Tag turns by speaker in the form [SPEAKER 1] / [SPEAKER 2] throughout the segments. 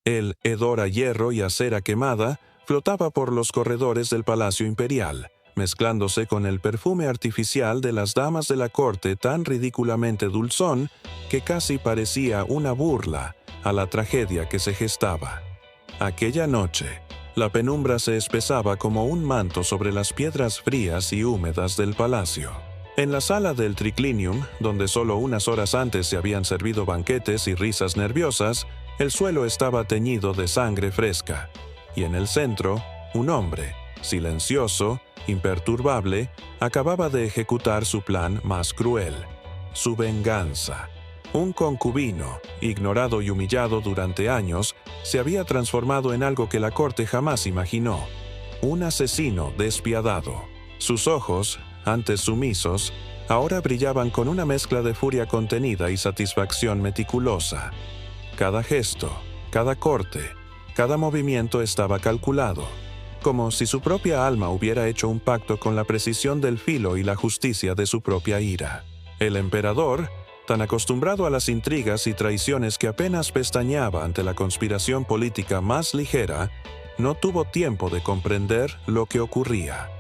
[SPEAKER 1] El hedor a hierro y a cera quemada flotaba por los corredores del Palacio Imperial, mezclándose con el perfume artificial de las damas de la corte tan ridículamente dulzón que casi parecía una burla a la tragedia que se gestaba. Aquella noche, la penumbra se espesaba como un manto sobre las piedras frías y húmedas del palacio. En la sala del triclinium, donde solo unas horas antes se habían servido banquetes y risas nerviosas, el suelo estaba teñido de sangre fresca, y en el centro, un hombre, silencioso, imperturbable, acababa de ejecutar su plan más cruel, su venganza. Un concubino, ignorado y humillado durante años, se había transformado en algo que la corte jamás imaginó, un asesino despiadado. Sus ojos, antes sumisos, ahora brillaban con una mezcla de furia contenida y satisfacción meticulosa. Cada gesto, cada corte, cada movimiento estaba calculado, como si su propia alma hubiera hecho un pacto con la precisión del filo y la justicia de su propia ira. El emperador, tan acostumbrado a las intrigas y traiciones que apenas pestañeaba ante la conspiración política más ligera, no tuvo tiempo de comprender lo que ocurría.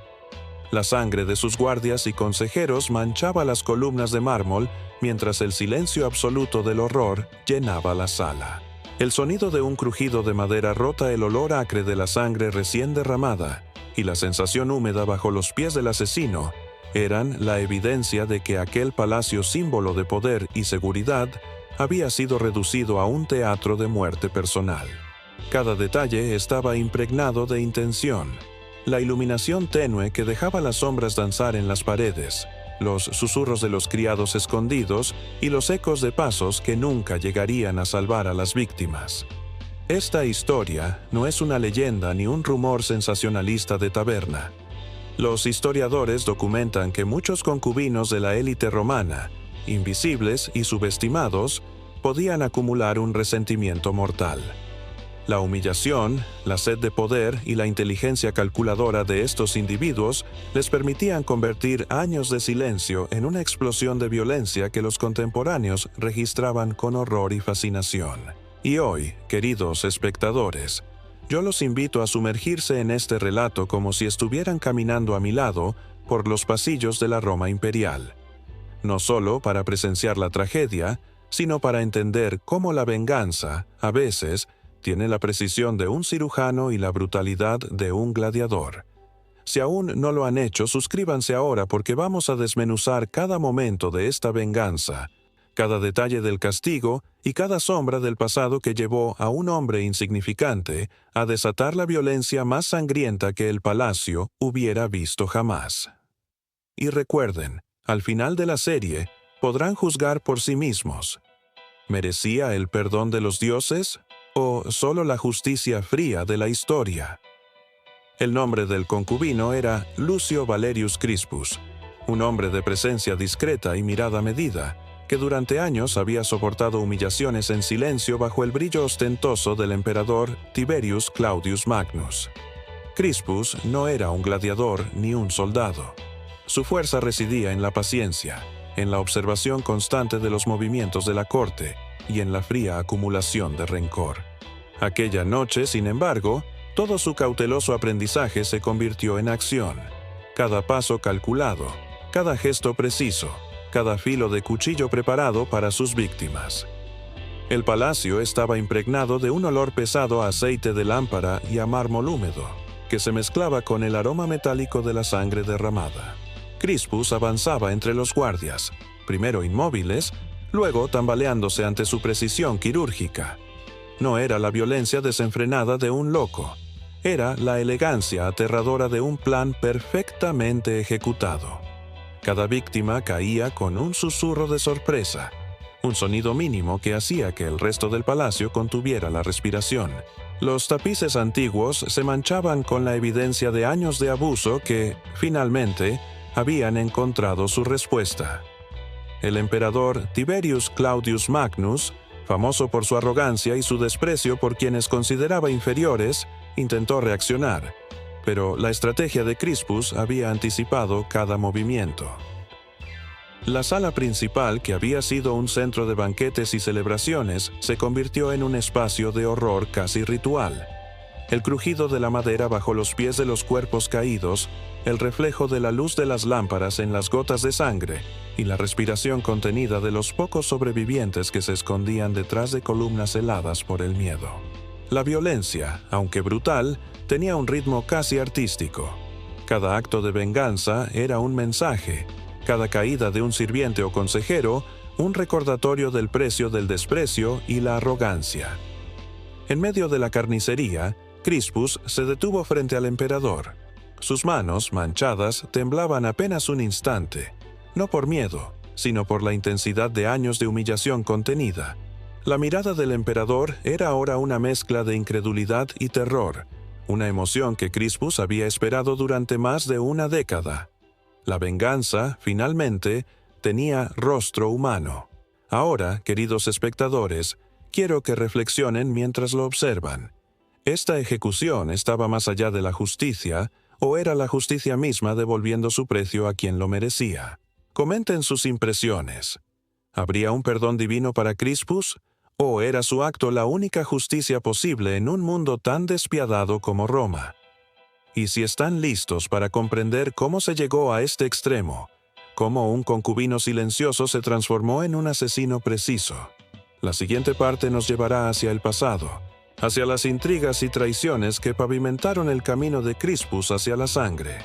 [SPEAKER 1] La sangre de sus guardias y consejeros manchaba las columnas de mármol mientras el silencio absoluto del horror llenaba la sala. El sonido de un crujido de madera rota, el olor acre de la sangre recién derramada y la sensación húmeda bajo los pies del asesino eran la evidencia de que aquel palacio símbolo de poder y seguridad había sido reducido a un teatro de muerte personal. Cada detalle estaba impregnado de intención. La iluminación tenue que dejaba las sombras danzar en las paredes, los susurros de los criados escondidos y los ecos de pasos que nunca llegarían a salvar a las víctimas. Esta historia no es una leyenda ni un rumor sensacionalista de taberna. Los historiadores documentan que muchos concubinos de la élite romana, invisibles y subestimados, podían acumular un resentimiento mortal. La humillación, la sed de poder y la inteligencia calculadora de estos individuos les permitían convertir años de silencio en una explosión de violencia que los contemporáneos registraban con horror y fascinación. Y hoy, queridos espectadores, yo los invito a sumergirse en este relato como si estuvieran caminando a mi lado por los pasillos de la Roma imperial. No solo para presenciar la tragedia, sino para entender cómo la venganza, a veces, tiene la precisión de un cirujano y la brutalidad de un gladiador. Si aún no lo han hecho, suscríbanse ahora porque vamos a desmenuzar cada momento de esta venganza, cada detalle del castigo y cada sombra del pasado que llevó a un hombre insignificante a desatar la violencia más sangrienta que el palacio hubiera visto jamás. Y recuerden, al final de la serie, podrán juzgar por sí mismos. ¿Merecía el perdón de los dioses o solo la justicia fría de la historia? El nombre del concubino era Lucio Valerius Crispus, un hombre de presencia discreta y mirada medida, que durante años había soportado humillaciones en silencio bajo el brillo ostentoso del emperador Tiberius Claudius Magnus. Crispus no era un gladiador ni un soldado. Su fuerza residía en la paciencia, en la observación constante de los movimientos de la corte y en la fría acumulación de rencor. Aquella noche, sin embargo, todo su cauteloso aprendizaje se convirtió en acción. Cada paso calculado, cada gesto preciso, cada filo de cuchillo preparado para sus víctimas. El palacio estaba impregnado de un olor pesado a aceite de lámpara y a mármol húmedo, que se mezclaba con el aroma metálico de la sangre derramada. Crispus avanzaba entre los guardias, primero inmóviles, luego tambaleándose ante su precisión quirúrgica. No era la violencia desenfrenada de un loco, era la elegancia aterradora de un plan perfectamente ejecutado. Cada víctima caía con un susurro de sorpresa, un sonido mínimo que hacía que el resto del palacio contuviera la respiración. Los tapices antiguos se manchaban con la evidencia de años de abuso que, finalmente, habían encontrado su respuesta. El emperador Tiberius Claudius Magnus, famoso por su arrogancia y su desprecio por quienes consideraba inferiores, intentó reaccionar, pero la estrategia de Crispus había anticipado cada movimiento. La sala principal, que había sido un centro de banquetes y celebraciones, se convirtió en un espacio de horror casi ritual. El crujido de la madera bajo los pies de los cuerpos caídos, el reflejo de la luz de las lámparas en las gotas de sangre y la respiración contenida de los pocos sobrevivientes que se escondían detrás de columnas heladas por el miedo. La violencia, aunque brutal, tenía un ritmo casi artístico. Cada acto de venganza era un mensaje, cada caída de un sirviente o consejero, un recordatorio del precio del desprecio y la arrogancia. En medio de la carnicería, Crispus se detuvo frente al emperador. Sus manos, manchadas, temblaban apenas un instante, no por miedo, sino por la intensidad de años de humillación contenida. La mirada del emperador era ahora una mezcla de incredulidad y terror, una emoción que Crispus había esperado durante más de una década. La venganza, finalmente, tenía rostro humano. Ahora, queridos espectadores, quiero que reflexionen mientras lo observan. ¿Esta ejecución estaba más allá de la justicia, o era la justicia misma devolviendo su precio a quien lo merecía? Comenten sus impresiones. ¿Habría un perdón divino para Crispus? ¿O era su acto la única justicia posible en un mundo tan despiadado como Roma? Y si están listos para comprender cómo se llegó a este extremo, cómo un concubino silencioso se transformó en un asesino preciso, la siguiente parte nos llevará hacia el pasado, hacia las intrigas y traiciones que pavimentaron el camino de Crispus hacia la sangre.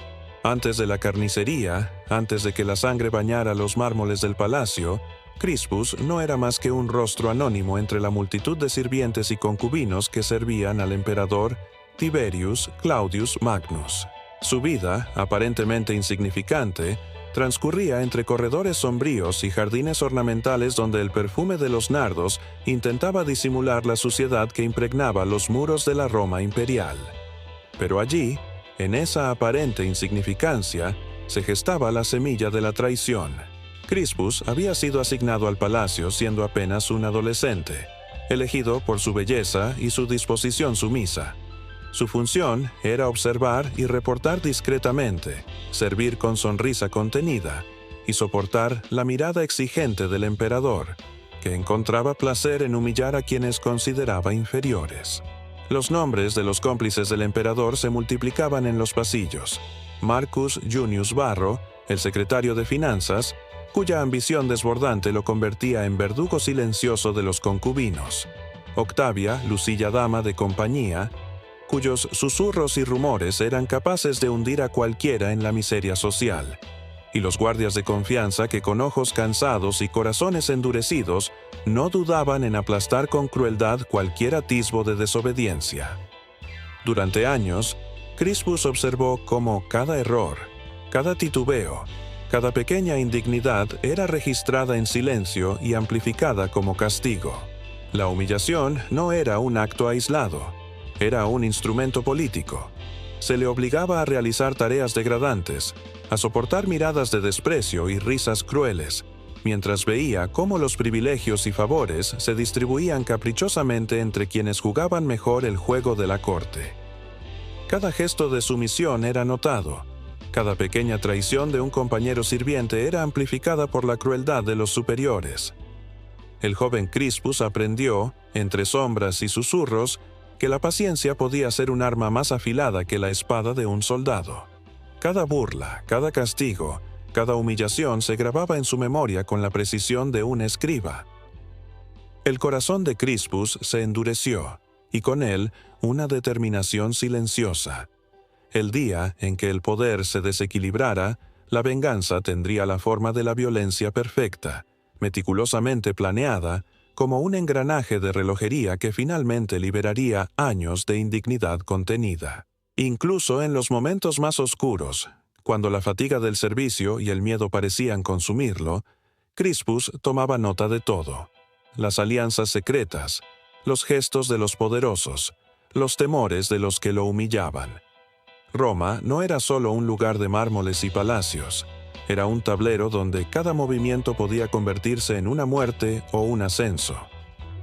[SPEAKER 1] Antes de la carnicería, antes de que la sangre bañara los mármoles del palacio, Crispus no era más que un rostro anónimo entre la multitud de sirvientes y concubinos que servían al emperador Tiberius Claudius Magnus. Su vida, aparentemente insignificante, transcurría entre corredores sombríos y jardines ornamentales donde el perfume de los nardos intentaba disimular la suciedad que impregnaba los muros de la Roma imperial. Pero allí, en esa aparente insignificancia, se gestaba la semilla de la traición. Crispus había sido asignado al palacio siendo apenas un adolescente, elegido por su belleza y su disposición sumisa. Su función era observar y reportar discretamente, servir con sonrisa contenida y soportar la mirada exigente del emperador, que encontraba placer en humillar a quienes consideraba inferiores. Los nombres de los cómplices del emperador se multiplicaban en los pasillos. Marcus Junius Varro, el secretario de Finanzas, cuya ambición desbordante lo convertía en verdugo silencioso de los concubinos. Octavia, Lucilla dama de compañía, cuyos susurros y rumores eran capaces de hundir a cualquiera en la miseria social, y los guardias de confianza que con ojos cansados y corazones endurecidos no dudaban en aplastar con crueldad cualquier atisbo de desobediencia. Durante años, Crispus observó cómo cada error, cada titubeo, cada pequeña indignidad era registrada en silencio y amplificada como castigo. La humillación no era un acto aislado. Era un instrumento político. Se le obligaba a realizar tareas degradantes, a soportar miradas de desprecio y risas crueles, mientras veía cómo los privilegios y favores se distribuían caprichosamente entre quienes jugaban mejor el juego de la corte. Cada gesto de sumisión era notado. Cada pequeña traición de un compañero sirviente era amplificada por la crueldad de los superiores. El joven Crispus aprendió, entre sombras y susurros, que la paciencia podía ser un arma más afilada que la espada de un soldado. Cada burla, cada castigo, cada humillación se grababa en su memoria con la precisión de un escriba. El corazón de Crispus se endureció, y con él una determinación silenciosa. El día en que el poder se desequilibrara, la venganza tendría la forma de la violencia perfecta, meticulosamente planeada, como un engranaje de relojería que finalmente liberaría años de indignidad contenida. Incluso en los momentos más oscuros, cuando la fatiga del servicio y el miedo parecían consumirlo, Crispus tomaba nota de todo: las alianzas secretas, los gestos de los poderosos, los temores de los que lo humillaban. Roma no era solo un lugar de mármoles y palacios. Era un tablero donde cada movimiento podía convertirse en una muerte o un ascenso.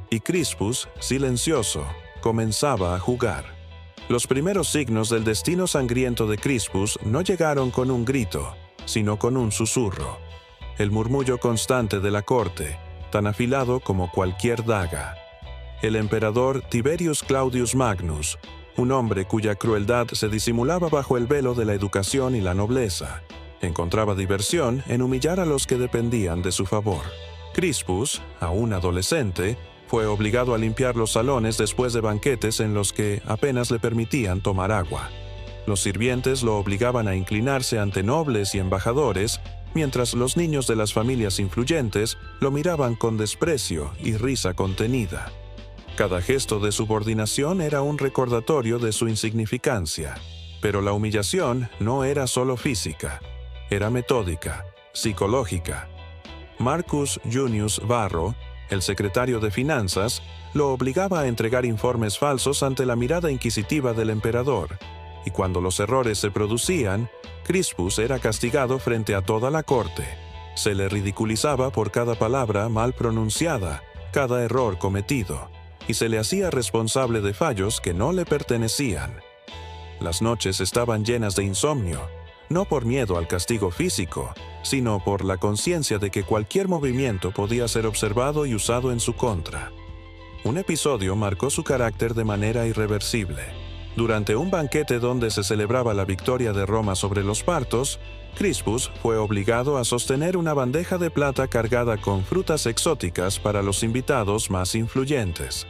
[SPEAKER 1] Y Crispus, silencioso, comenzaba a jugar. Los primeros signos del destino sangriento de Crispus no llegaron con un grito, sino con un susurro. el murmullo constante de la corte, tan afilado como cualquier daga. El emperador Tiberius Claudius Magnus, un hombre cuya crueldad se disimulaba bajo el velo de la educación y la nobleza, encontraba diversión en humillar a los que dependían de su favor. Crispus, aún adolescente, fue obligado a limpiar los salones después de banquetes en los que apenas le permitían tomar agua. Los sirvientes lo obligaban a inclinarse ante nobles y embajadores, mientras los niños de las familias influyentes lo miraban con desprecio y risa contenida. Cada gesto de subordinación era un recordatorio de su insignificancia, pero la humillación no era solo física, era metódica, psicológica. Marcus Junius Varro, el secretario de Finanzas, lo obligaba a entregar informes falsos ante la mirada inquisitiva del emperador, y cuando los errores se producían, Crispus era castigado frente a toda la corte. Se le ridiculizaba por cada palabra mal pronunciada, cada error cometido, y se le hacía responsable de fallos que no le pertenecían. Las noches estaban llenas de insomnio, no por miedo al castigo físico, sino por la conciencia de que cualquier movimiento podía ser observado y usado en su contra. Un episodio marcó su carácter de manera irreversible. Durante un banquete donde se celebraba la victoria de Roma sobre los partos, Crispus fue obligado a sostener una bandeja de plata cargada con frutas exóticas para los invitados más influyentes.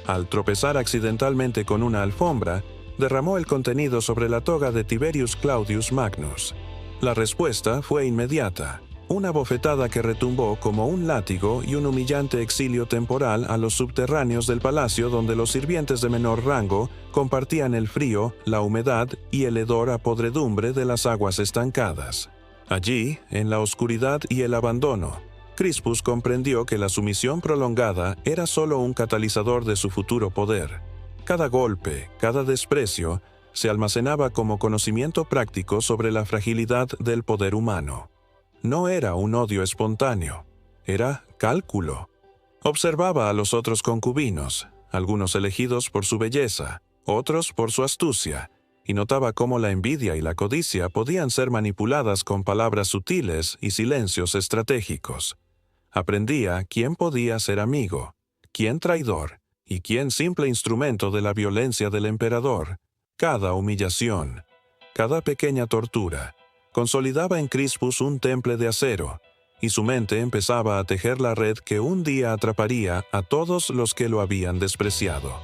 [SPEAKER 1] Al tropezar accidentalmente con una alfombra, derramó el contenido sobre la toga de Tiberius Claudius Magnus. La respuesta fue inmediata, una bofetada que retumbó como un látigo y un humillante exilio temporal a los subterráneos del palacio donde los sirvientes de menor rango compartían el frío, la humedad y el hedor a podredumbre de las aguas estancadas. Allí, en la oscuridad y el abandono, Crispus comprendió que la sumisión prolongada era solo un catalizador de su futuro poder. Cada golpe, cada desprecio, se almacenaba como conocimiento práctico sobre la fragilidad del poder humano. No era un odio espontáneo, era cálculo. Observaba a los otros concubinos, algunos elegidos por su belleza, otros por su astucia, y notaba cómo la envidia y la codicia podían ser manipuladas con palabras sutiles y silencios estratégicos. Aprendía quién podía ser amigo, quién traidor, y quién simple instrumento de la violencia del emperador. Cada humillación, cada pequeña tortura, consolidaba en Crispus un temple de acero, y su mente empezaba a tejer la red que un día atraparía a todos los que lo habían despreciado.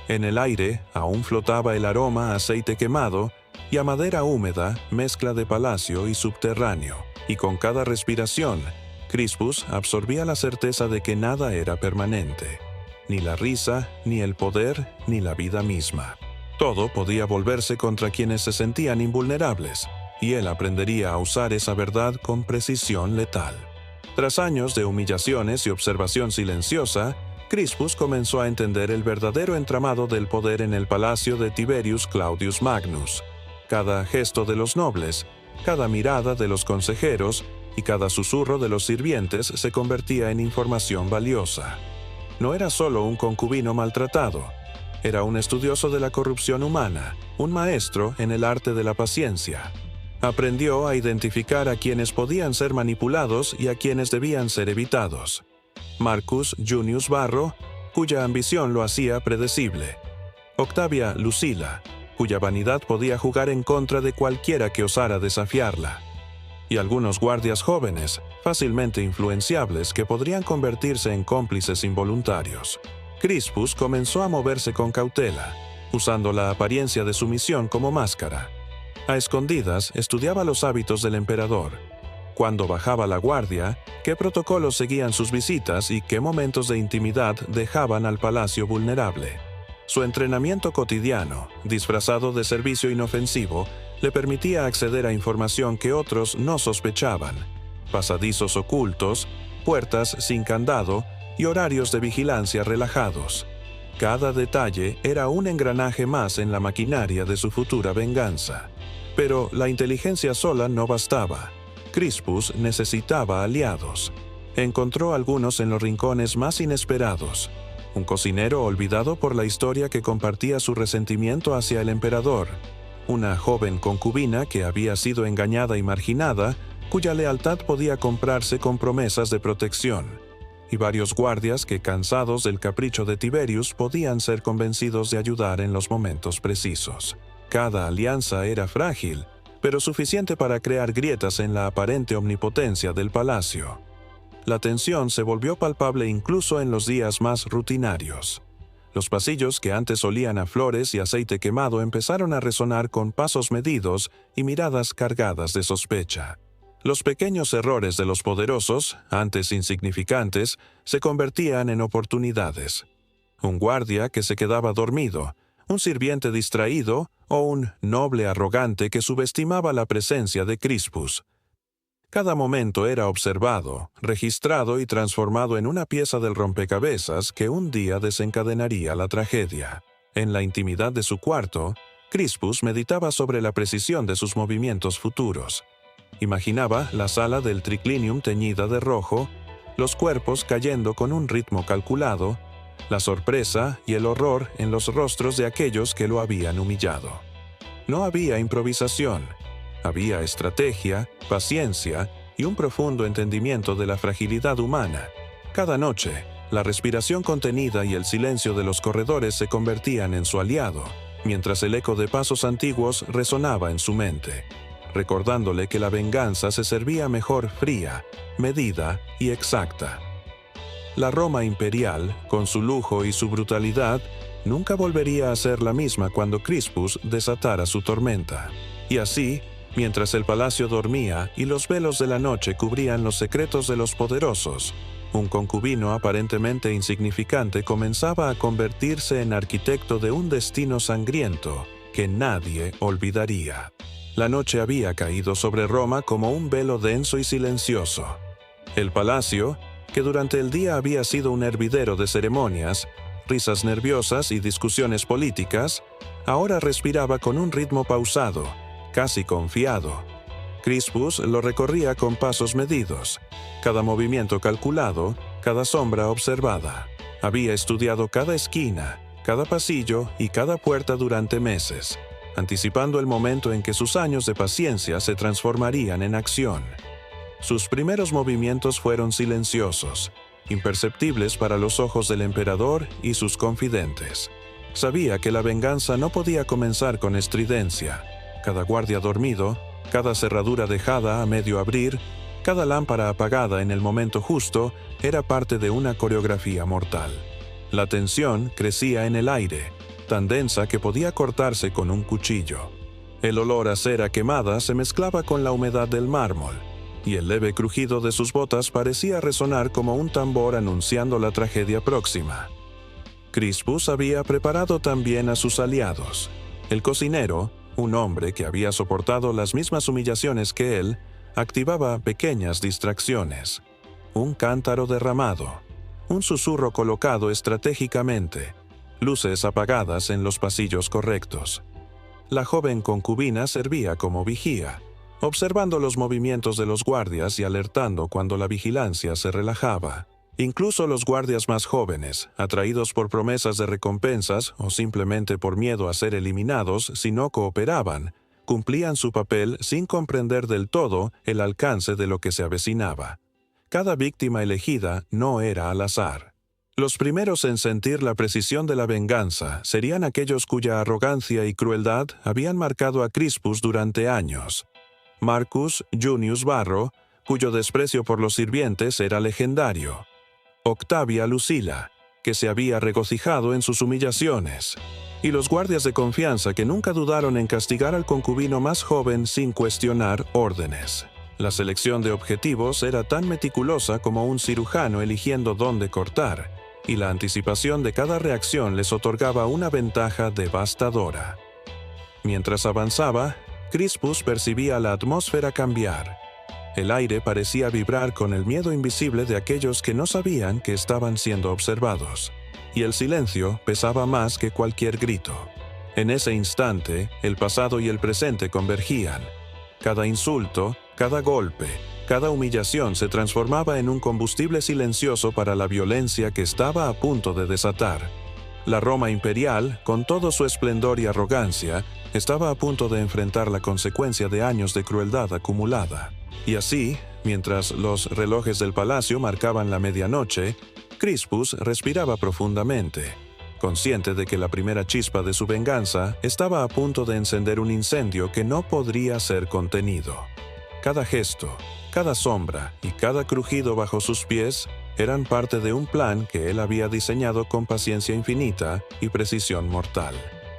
[SPEAKER 1] En el aire aún flotaba el aroma a aceite quemado y a madera húmeda, mezcla de palacio y subterráneo, y con cada respiración, Crispus absorbía la certeza de que nada era permanente, ni la risa, ni el poder, ni la vida misma. Todo podía volverse contra quienes se sentían invulnerables, y él aprendería a usar esa verdad con precisión letal. Tras años de humillaciones y observación silenciosa, Crispus comenzó a entender el verdadero entramado del poder en el palacio de Tiberius Claudius Magnus. Cada gesto de los nobles, cada mirada de los consejeros y cada susurro de los sirvientes se convertía en información valiosa. No era solo un concubino maltratado, era un estudioso de la corrupción humana, un maestro en el arte de la paciencia. Aprendió a identificar a quienes podían ser manipulados y a quienes debían ser evitados. Marcus Junius Varro, cuya ambición lo hacía predecible. Octavia Lucila, cuya vanidad podía jugar en contra de cualquiera que osara desafiarla. Y algunos guardias jóvenes, fácilmente influenciables, que podrían convertirse en cómplices involuntarios. Crispus comenzó a moverse con cautela, usando la apariencia de sumisión como máscara. A escondidas estudiaba los hábitos del emperador. Cuando bajaba la guardia, qué protocolos seguían sus visitas y qué momentos de intimidad dejaban al palacio vulnerable. Su entrenamiento cotidiano, disfrazado de servicio inofensivo, le permitía acceder a información que otros no sospechaban: pasadizos ocultos, puertas sin candado y horarios de vigilancia relajados. Cada detalle era un engranaje más en la maquinaria de su futura venganza. Pero la inteligencia sola no bastaba. Crispus necesitaba aliados. Encontró algunos en los rincones más inesperados. Un cocinero olvidado por la historia que compartía su resentimiento hacia el emperador. Una joven concubina que había sido engañada y marginada, cuya lealtad podía comprarse con promesas de protección, y varios guardias que, cansados del capricho de Tiberius, podían ser convencidos de ayudar en los momentos precisos. Cada alianza era frágil, pero suficiente para crear grietas en la aparente omnipotencia del palacio. La tensión se volvió palpable incluso en los días más rutinarios. Los pasillos que antes olían a flores y aceite quemado empezaron a resonar con pasos medidos y miradas cargadas de sospecha. Los pequeños errores de los poderosos, antes insignificantes, se convertían en oportunidades. Un guardia que se quedaba dormido, un sirviente distraído o un noble arrogante que subestimaba la presencia de Crispus. Cada momento era observado, registrado y transformado en una pieza del rompecabezas que un día desencadenaría la tragedia. En la intimidad de su cuarto, Crispus meditaba sobre la precisión de sus movimientos futuros. Imaginaba la sala del triclinium teñida de rojo, los cuerpos cayendo con un ritmo calculado, la sorpresa y el horror en los rostros de aquellos que lo habían humillado. No había improvisación. Había estrategia, paciencia y un profundo entendimiento de la fragilidad humana. Cada noche, la respiración contenida y el silencio de los corredores se convertían en su aliado, mientras el eco de pasos antiguos resonaba en su mente, recordándole que la venganza se servía mejor fría, medida y exacta. La Roma imperial, con su lujo y su brutalidad, nunca volvería a ser la misma cuando Crispus desatara su tormenta. Y así, mientras el palacio dormía y los velos de la noche cubrían los secretos de los poderosos, un concubino aparentemente insignificante comenzaba a convertirse en arquitecto de un destino sangriento que nadie olvidaría. La noche había caído sobre Roma como un velo denso y silencioso. El palacio, que durante el día había sido un hervidero de ceremonias, risas nerviosas y discusiones políticas, ahora respiraba con un ritmo pausado, casi confiado. Crispus lo recorría con pasos medidos, cada movimiento calculado, cada sombra observada. Había estudiado cada esquina, cada pasillo y cada puerta durante meses, anticipando el momento en que sus años de paciencia se transformarían en acción. Sus primeros movimientos fueron silenciosos, imperceptibles para los ojos del emperador y sus confidentes. Sabía que la venganza no podía comenzar con estridencia. Cada guardia dormido, cada cerradura dejada a medio abrir, cada lámpara apagada en el momento justo, era parte de una coreografía mortal. La tensión crecía en el aire, tan densa que podía cortarse con un cuchillo. El olor a cera quemada se mezclaba con la humedad del mármol, y el leve crujido de sus botas parecía resonar como un tambor anunciando la tragedia próxima. Crispus había preparado también a sus aliados. El cocinero, un hombre que había soportado las mismas humillaciones que él, activaba pequeñas distracciones. Un cántaro derramado, un susurro colocado estratégicamente, luces apagadas en los pasillos correctos. La joven concubina servía como vigía, observando los movimientos de los guardias y alertando cuando la vigilancia se relajaba. Incluso los guardias más jóvenes, atraídos por promesas de recompensas o simplemente por miedo a ser eliminados si no cooperaban, cumplían su papel sin comprender del todo el alcance de lo que se avecinaba. Cada víctima elegida no era al azar. Los primeros en sentir la precisión de la venganza serían aquellos cuya arrogancia y crueldad habían marcado a Crispus durante años. Marcus Junius Varro, cuyo desprecio por los sirvientes era legendario. Octavia Lucila, que se había regocijado en sus humillaciones. Y los guardias de confianza que nunca dudaron en castigar al concubino más joven sin cuestionar órdenes. La selección de objetivos era tan meticulosa como un cirujano eligiendo dónde cortar, y la anticipación de cada reacción les otorgaba una ventaja devastadora. Mientras avanzaba, Crispus percibía la atmósfera cambiar. El aire parecía vibrar con el miedo invisible de aquellos que no sabían que estaban siendo observados, y el silencio pesaba más que cualquier grito. En ese instante, el pasado y el presente convergían. Cada insulto, cada golpe, cada humillación se transformaba en un combustible silencioso para la violencia que estaba a punto de desatar. La Roma imperial, con todo su esplendor y arrogancia, estaba a punto de enfrentar la consecuencia de años de crueldad acumulada. Y así, mientras los relojes del palacio marcaban la medianoche, Crispus respiraba profundamente, consciente de que la primera chispa de su venganza estaba a punto de encender un incendio que no podría ser contenido. Cada gesto, cada sombra y cada crujido bajo sus pies eran parte de un plan que él había diseñado con paciencia infinita y precisión mortal.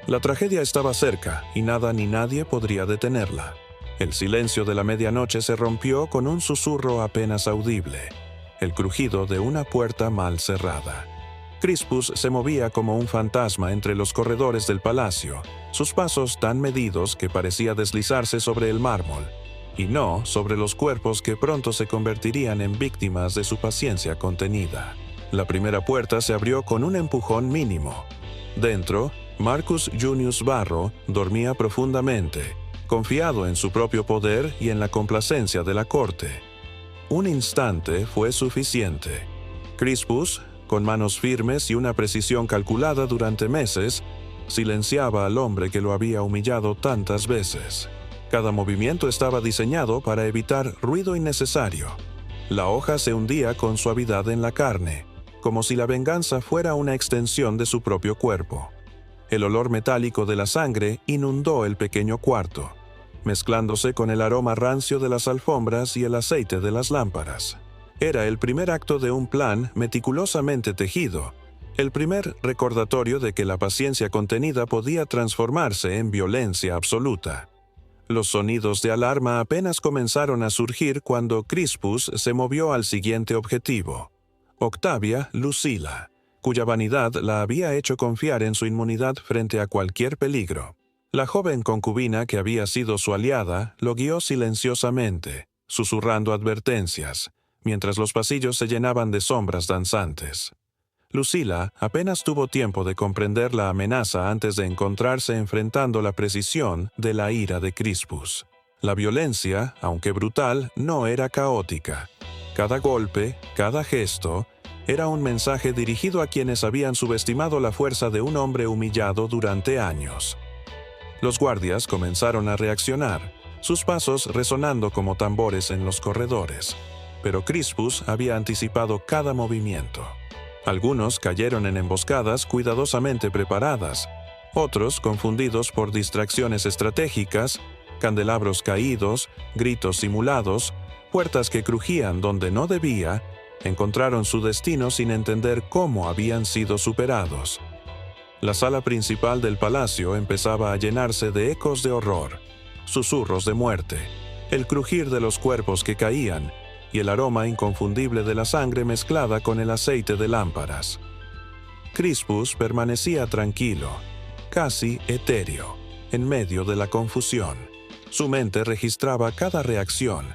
[SPEAKER 1] La tragedia estaba cerca y nada ni nadie podría detenerla. El silencio de la medianoche se rompió con un susurro apenas audible, el crujido de una puerta mal cerrada. Crispus se movía como un fantasma entre los corredores del palacio, sus pasos tan medidos que parecía deslizarse sobre el mármol, y no sobre los cuerpos que pronto se convertirían en víctimas de su paciencia contenida. La primera puerta se abrió con un empujón mínimo. Dentro, Marcus Junius Varro dormía profundamente, confiado en su propio poder y en la complacencia de la corte. Un instante fue suficiente. Crispus, con manos firmes y una precisión calculada durante meses, silenciaba al hombre que lo había humillado tantas veces. Cada movimiento estaba diseñado para evitar ruido innecesario. La hoja se hundía con suavidad en la carne, como si la venganza fuera una extensión de su propio cuerpo. El olor metálico de la sangre inundó el pequeño cuarto, mezclándose con el aroma rancio de las alfombras y el aceite de las lámparas. Era el primer acto de un plan meticulosamente tejido, el primer recordatorio de que la paciencia contenida podía transformarse en violencia absoluta. Los sonidos de alarma apenas comenzaron a surgir cuando Crispus se movió al siguiente objetivo: Octavia Lucila, cuya vanidad la había hecho confiar en su inmunidad frente a cualquier peligro. La joven concubina que había sido su aliada lo guió silenciosamente, susurrando advertencias, mientras los pasillos se llenaban de sombras danzantes. Lucila apenas tuvo tiempo de comprender la amenaza antes de encontrarse enfrentando la precisión de la ira de Crispus. La violencia, aunque brutal, no era caótica. Cada golpe, cada gesto, era un mensaje dirigido a quienes habían subestimado la fuerza de un hombre humillado durante años. Los guardias comenzaron a reaccionar, sus pasos resonando como tambores en los corredores. Pero Crispus había anticipado cada movimiento. Algunos cayeron en emboscadas cuidadosamente preparadas, otros confundidos por distracciones estratégicas, candelabros caídos, gritos simulados, puertas que crujían donde no debía, encontraron su destino sin entender cómo habían sido superados. La sala principal del palacio empezaba a llenarse de ecos de horror, susurros de muerte, el crujir de los cuerpos que caían, y el aroma inconfundible de la sangre mezclada con el aceite de lámparas. Crispus permanecía tranquilo, casi etéreo, en medio de la confusión. Su mente registraba cada reacción,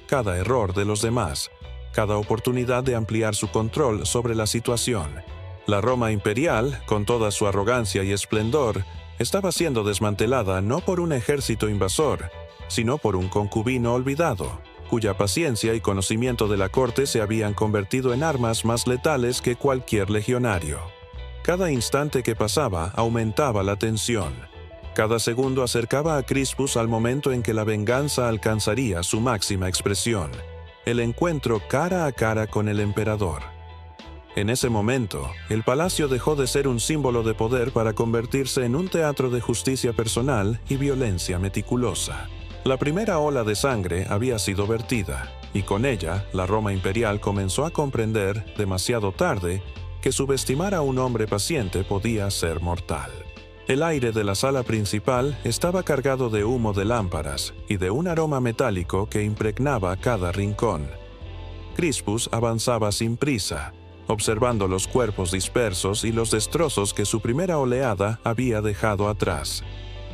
[SPEAKER 1] cada error de los demás, cada oportunidad de ampliar su control sobre la situación. La Roma imperial, con toda su arrogancia y esplendor, estaba siendo desmantelada no por un ejército invasor, sino por un concubino olvidado, cuya paciencia y conocimiento de la corte se habían convertido en armas más letales que cualquier legionario. Cada instante que pasaba aumentaba la tensión. Cada segundo acercaba a Crispus al momento en que la venganza alcanzaría su máxima expresión, el encuentro cara a cara con el emperador. En ese momento, el palacio dejó de ser un símbolo de poder para convertirse en un teatro de justicia personal y violencia meticulosa. La primera ola de sangre había sido vertida, y con ella, la Roma imperial comenzó a comprender, demasiado tarde, que subestimar a un hombre paciente podía ser mortal. El aire de la sala principal estaba cargado de humo de lámparas y de un aroma metálico que impregnaba cada rincón. Crispus avanzaba sin prisa, observando los cuerpos dispersos y los destrozos que su primera oleada había dejado atrás.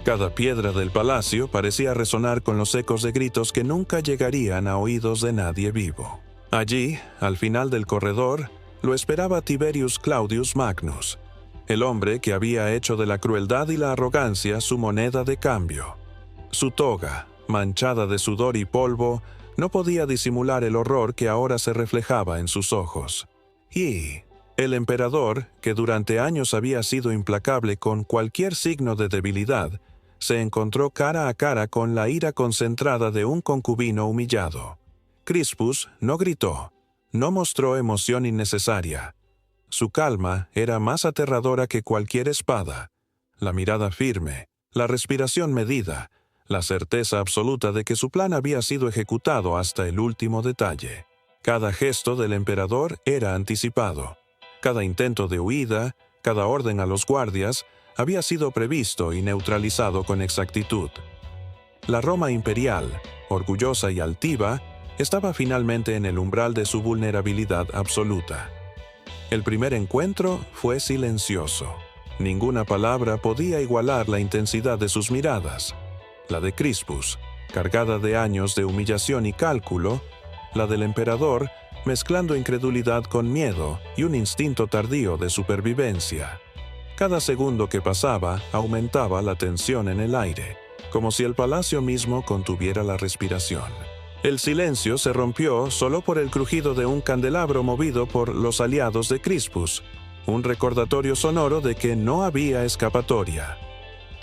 [SPEAKER 1] Cada piedra del palacio parecía resonar con los ecos de gritos que nunca llegarían a oídos de nadie vivo. Allí, al final del corredor, lo esperaba Tiberius Claudius Magnus, el hombre que había hecho de la crueldad y la arrogancia su moneda de cambio. Su toga, manchada de sudor y polvo, no podía disimular el horror que ahora se reflejaba en sus ojos. Y, El emperador, que durante años había sido implacable con cualquier signo de debilidad, se encontró cara a cara con la ira concentrada de un concubino humillado. Crispus no gritó, no mostró emoción innecesaria. Su calma era más aterradora que cualquier espada. La mirada firme, la respiración medida, la certeza absoluta de que su plan había sido ejecutado hasta el último detalle. Cada gesto del emperador era anticipado. Cada intento de huida, cada orden a los guardias, había sido previsto y neutralizado con exactitud. La Roma imperial, orgullosa y altiva, estaba finalmente en el umbral de su vulnerabilidad absoluta. El primer encuentro fue silencioso. Ninguna palabra podía igualar la intensidad de sus miradas. La de Crispus, cargada de años de humillación y cálculo, la del emperador, mezclando incredulidad con miedo y un instinto tardío de supervivencia. Cada segundo que pasaba aumentaba la tensión en el aire, como si el palacio mismo contuviera la respiración. El silencio se rompió solo por el crujido de un candelabro movido por los aliados de Crispus, un recordatorio sonoro de que no había escapatoria.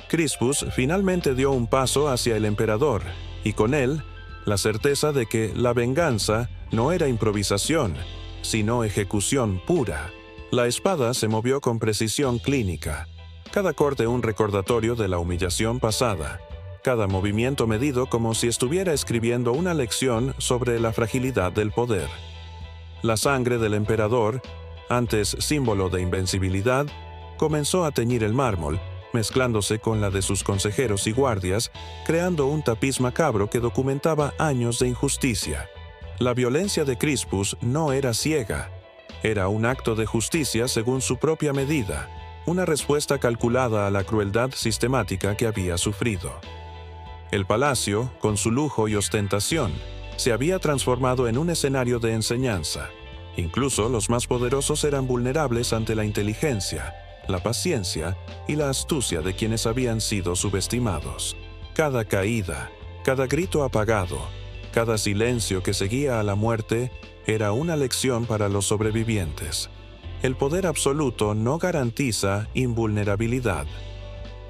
[SPEAKER 1] Crispus finalmente dio un paso hacia el emperador, y con él, la certeza de que la venganza no era improvisación, sino ejecución pura. La espada se movió con precisión clínica, cada corte un recordatorio de la humillación pasada, cada movimiento medido como si estuviera escribiendo una lección sobre la fragilidad del poder. La sangre del emperador, antes símbolo de invencibilidad, comenzó a teñir el mármol, mezclándose con la de sus consejeros y guardias, creando un tapiz macabro que documentaba años de injusticia. La violencia de Crispus no era ciega, era un acto de justicia según su propia medida, una respuesta calculada a la crueldad sistemática que había sufrido. El palacio, con su lujo y ostentación, se había transformado en un escenario de enseñanza. Incluso los más poderosos eran vulnerables ante la inteligencia, la paciencia y la astucia de quienes habían sido subestimados. Cada caída, cada grito apagado, cada silencio que seguía a la muerte era una lección para los sobrevivientes. El poder absoluto no garantiza invulnerabilidad.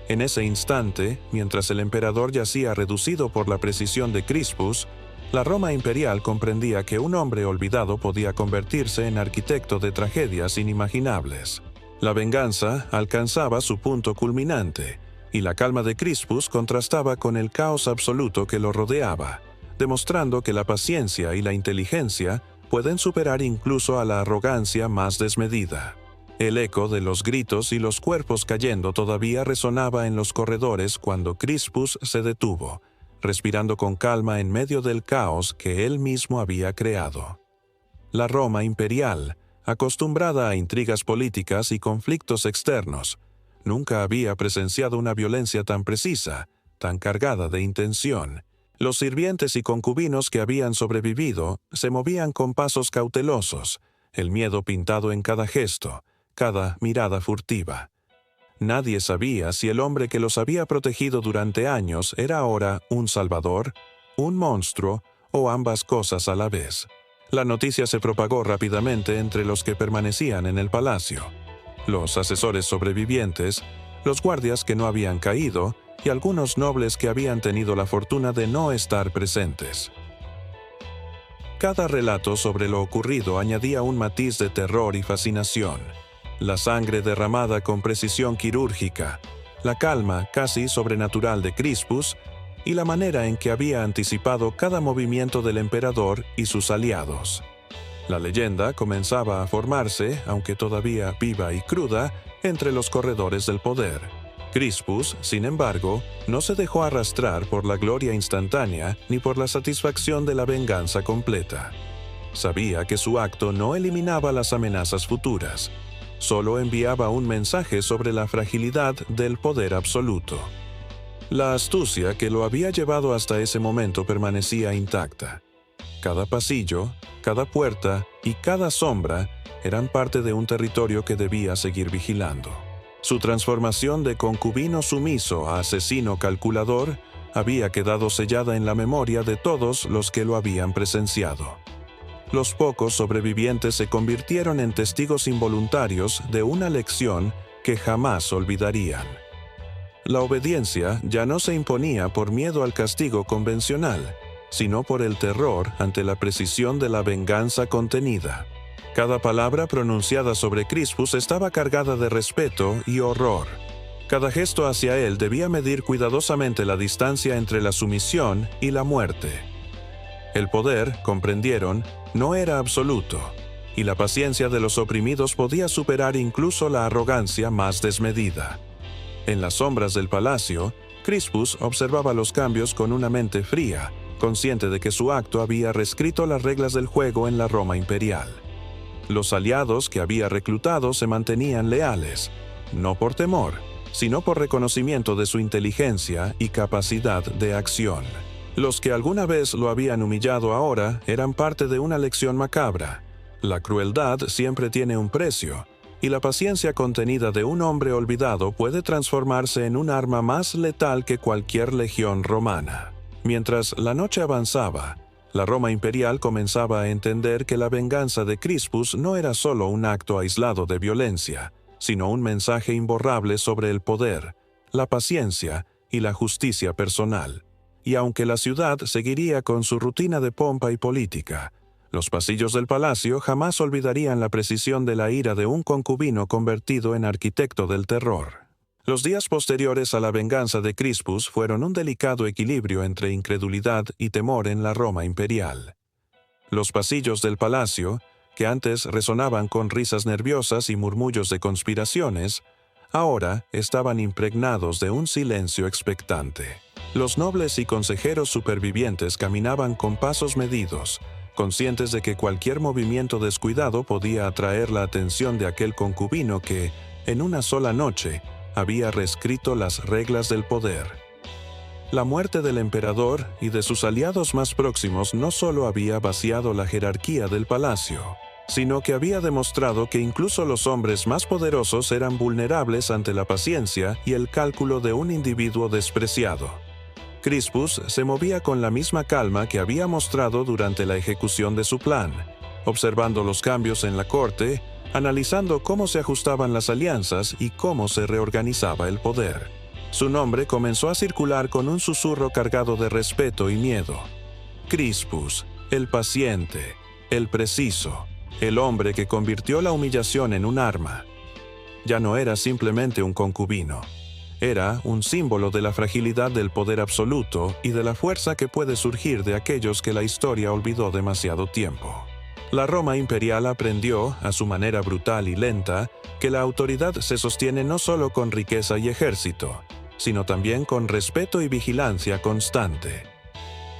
[SPEAKER 1] En ese instante, mientras el emperador yacía reducido por la precisión de Crispus, la Roma imperial comprendía que un hombre olvidado podía convertirse en arquitecto de tragedias inimaginables. La venganza alcanzaba su punto culminante, y la calma de Crispus contrastaba con el caos absoluto que lo rodeaba, demostrando que la paciencia y la inteligencia pueden superar incluso a la arrogancia más desmedida. El eco de los gritos y los cuerpos cayendo todavía resonaba en los corredores cuando Crispus se detuvo, respirando con calma en medio del caos que él mismo había creado. La Roma imperial, acostumbrada a intrigas políticas y conflictos externos, nunca había presenciado una violencia tan precisa, tan cargada de intención. Los sirvientes y concubinos que habían sobrevivido se movían con pasos cautelosos, el miedo pintado en cada gesto, cada mirada furtiva. Nadie sabía si el hombre que los había protegido durante años era ahora un salvador, un monstruo o ambas cosas a la vez. La noticia se propagó rápidamente entre los que permanecían en el palacio. Los asesores sobrevivientes, los guardias que no habían caído y algunos nobles que habían tenido la fortuna de no estar presentes. Cada relato sobre lo ocurrido añadía un matiz de terror y fascinación. La sangre derramada con precisión quirúrgica, la calma casi sobrenatural de Crispus y la manera en que había anticipado cada movimiento del emperador y sus aliados. La leyenda comenzaba a formarse, aunque todavía viva y cruda, entre los corredores del poder. Crispus, sin embargo, no se dejó arrastrar por la gloria instantánea ni por la satisfacción de la venganza completa. Sabía que su acto no eliminaba las amenazas futuras, solo enviaba un mensaje sobre la fragilidad del poder absoluto. La astucia que lo había llevado hasta ese momento permanecía intacta. Cada pasillo, cada puerta y cada sombra eran parte de un territorio que debía seguir vigilando. Su transformación de concubino sumiso a asesino calculador había quedado sellada en la memoria de todos los que lo habían presenciado. los pocos sobrevivientes se convirtieron en testigos involuntarios de una lección que jamás olvidarían. La obediencia ya no se imponía por miedo al castigo convencional, sino por el terror ante la precisión de la venganza contenida. Cada palabra pronunciada sobre Crispus estaba cargada de respeto y horror. Cada gesto hacia él debía medir cuidadosamente la distancia entre la sumisión y la muerte. El poder, comprendieron, no era absoluto, y la paciencia de los oprimidos podía superar incluso la arrogancia más desmedida. En las sombras del palacio, Crispus observaba los cambios con una mente fría, consciente de que su acto había reescrito las reglas del juego en la Roma imperial. Los aliados que había reclutado se mantenían leales, no por temor, sino por reconocimiento de su inteligencia y capacidad de acción. Los que alguna vez lo habían humillado ahora eran parte de una lección macabra. La crueldad siempre tiene un precio, y la paciencia contenida de un hombre olvidado puede transformarse en un arma más letal que cualquier legión romana. Mientras la noche avanzaba, la Roma imperial comenzaba a entender que la venganza de Crispus no era solo un acto aislado de violencia, sino un mensaje imborrable sobre el poder, la paciencia y la justicia personal. Y aunque la ciudad seguiría con su rutina de pompa y política, los pasillos del palacio jamás olvidarían la precisión de la ira de un concubino convertido en arquitecto del terror. Los días posteriores a la venganza de Crispus fueron un delicado equilibrio entre incredulidad y temor en la Roma imperial. Los pasillos del palacio, que antes resonaban con risas nerviosas y murmullos de conspiraciones, ahora estaban impregnados de un silencio expectante. Los nobles y consejeros supervivientes caminaban con pasos medidos, conscientes de que cualquier movimiento descuidado podía atraer la atención de aquel concubino que, en una sola noche, había reescrito las reglas del poder. La muerte del emperador y de sus aliados más próximos no solo había vaciado la jerarquía del palacio, sino que había demostrado que incluso los hombres más poderosos eran vulnerables ante la paciencia y el cálculo de un individuo despreciado. Crispus se movía con la misma calma que había mostrado durante la ejecución de su plan, observando los cambios en la corte, analizando cómo se ajustaban las alianzas y cómo se reorganizaba el poder. Su nombre comenzó a circular con un susurro cargado de respeto y miedo. Crispus, el paciente, el preciso, el hombre que convirtió la humillación en un arma. Ya no era simplemente un concubino. Era un símbolo de la fragilidad del poder absoluto y de la fuerza que puede surgir de aquellos que la historia olvidó demasiado tiempo. La Roma imperial aprendió, a su manera brutal y lenta, que la autoridad se sostiene no solo con riqueza y ejército, sino también con respeto y vigilancia constante.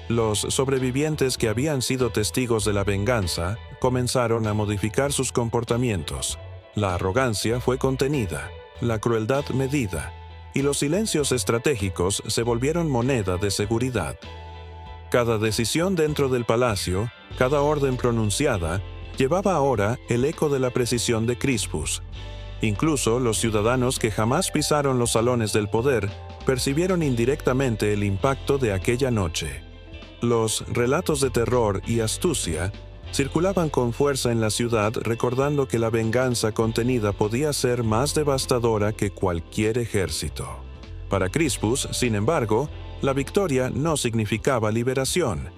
[SPEAKER 1] Los sobrevivientes que habían sido testigos de la venganza comenzaron a modificar sus comportamientos. La arrogancia fue contenida, la crueldad medida, y los silencios estratégicos se volvieron moneda de seguridad. Cada decisión dentro del palacio, cada orden pronunciada, llevaba ahora el eco de la precisión de Crispus. Incluso los ciudadanos que jamás pisaron los salones del poder percibieron indirectamente el impacto de aquella noche. Los relatos de terror y astucia circulaban con fuerza en la ciudad, recordando que la venganza contenida podía ser más devastadora que cualquier ejército. Para Crispus, sin embargo, la victoria no significaba liberación.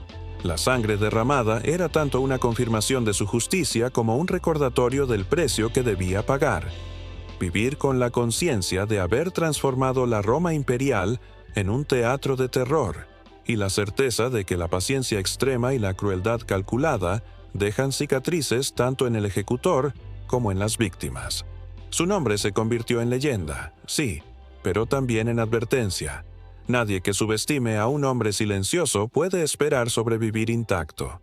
[SPEAKER 1] La sangre derramada era tanto una confirmación de su justicia como un recordatorio del precio que debía pagar. Vivir con la conciencia de haber transformado la Roma imperial en un teatro de terror, y la certeza de que la paciencia extrema y la crueldad calculada dejan cicatrices tanto en el ejecutor como en las víctimas. Su nombre se convirtió en leyenda, sí, pero también en advertencia. Nadie que subestime a un hombre silencioso puede esperar sobrevivir intacto.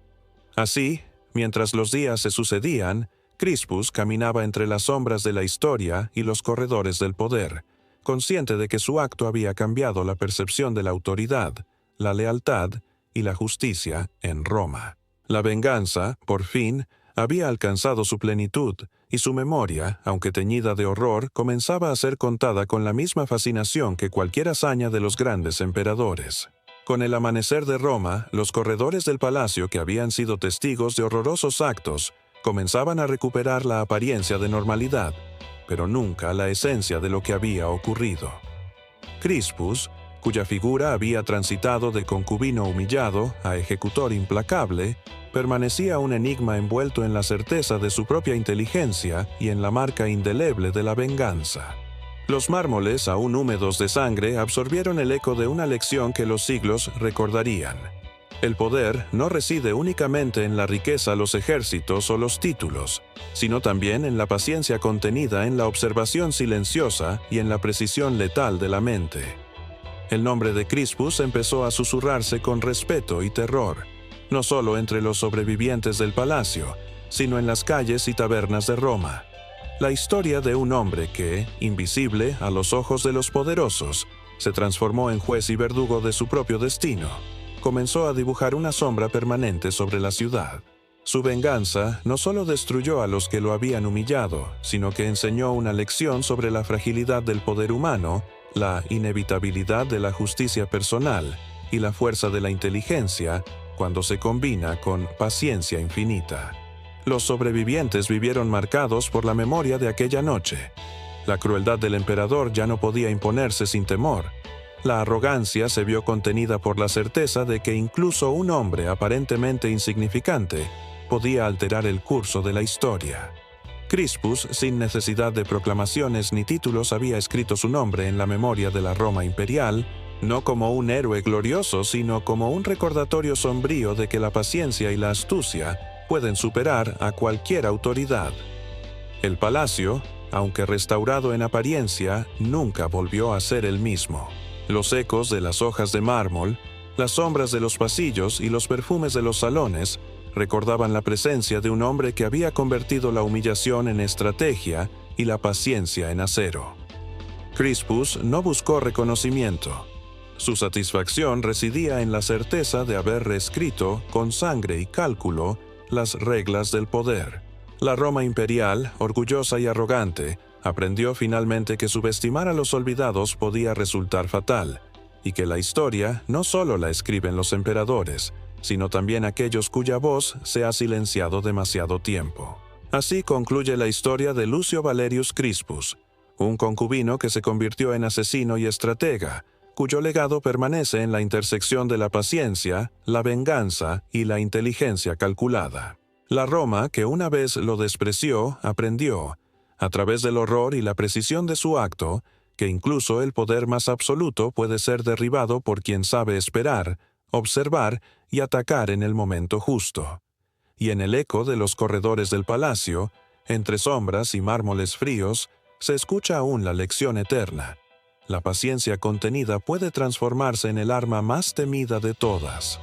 [SPEAKER 1] Así, mientras los días se sucedían, Crispus caminaba entre las sombras de la historia y los corredores del poder, consciente de que su acto había cambiado la percepción de la autoridad, la lealtad y la justicia en Roma. La venganza, por fin, había alcanzado su plenitud, y su memoria, aunque teñida de horror, comenzaba a ser contada con la misma fascinación que cualquier hazaña de los grandes emperadores. Con el amanecer de Roma, los corredores del palacio que habían sido testigos de horrorosos actos comenzaban a recuperar la apariencia de normalidad, pero nunca la esencia de lo que había ocurrido. Crispus, cuya figura había transitado de concubino humillado a ejecutor implacable, permanecía un enigma envuelto en la certeza de su propia inteligencia y en la marca indeleble de la venganza. Los mármoles, aún húmedos de sangre, absorbieron el eco de una lección que los siglos recordarían. El poder no reside únicamente en la riqueza, los ejércitos o los títulos, sino también en la paciencia contenida en la observación silenciosa y en la precisión letal de la mente. El nombre de Crispus empezó a susurrarse con respeto y terror, no solo entre los sobrevivientes del palacio, sino en las calles y tabernas de Roma. La historia de un hombre que, invisible a los ojos de los poderosos, se transformó en juez y verdugo de su propio destino, comenzó a dibujar una sombra permanente sobre la ciudad. Su venganza no solo destruyó a los que lo habían humillado, sino que enseñó una lección sobre la fragilidad del poder humano, la inevitabilidad de la justicia personal y la fuerza de la inteligencia cuando se combina con paciencia infinita. Los sobrevivientes vivieron marcados por la memoria de aquella noche. La crueldad del emperador ya no podía imponerse sin temor. La arrogancia se vio contenida por la certeza de que incluso un hombre aparentemente insignificante podía alterar el curso de la historia. Crispus, sin necesidad de proclamaciones ni títulos, había escrito su nombre en la memoria de la Roma imperial, no como un héroe glorioso, sino como un recordatorio sombrío de que la paciencia y la astucia pueden superar a cualquier autoridad. El palacio, aunque restaurado en apariencia, nunca volvió a ser el mismo. Los ecos de las hojas de mármol, las sombras de los pasillos y los perfumes de los salones recordaban la presencia de un hombre que había convertido la humillación en estrategia y la paciencia en acero. Crispus no buscó reconocimiento. Su satisfacción residía en la certeza de haber reescrito, con sangre y cálculo, las reglas del poder. La Roma imperial, orgullosa y arrogante, aprendió finalmente que subestimar a los olvidados podía resultar fatal, y que la historia no solo la escriben los emperadores, sino también aquellos cuya voz se ha silenciado demasiado tiempo. Así concluye la historia de Lucio Valerius Crispus, un concubino que se convirtió en asesino y estratega, cuyo legado permanece en la intersección de la paciencia, la venganza y la inteligencia calculada. La Roma, que una vez lo despreció, aprendió, a través del horror y la precisión de su acto, que incluso el poder más absoluto puede ser derribado por quien sabe esperar, observar y atacar en el momento justo. Y en el eco de los corredores del palacio, entre sombras y mármoles fríos, se escucha aún la lección eterna. La paciencia contenida puede transformarse en el arma más temida de todas.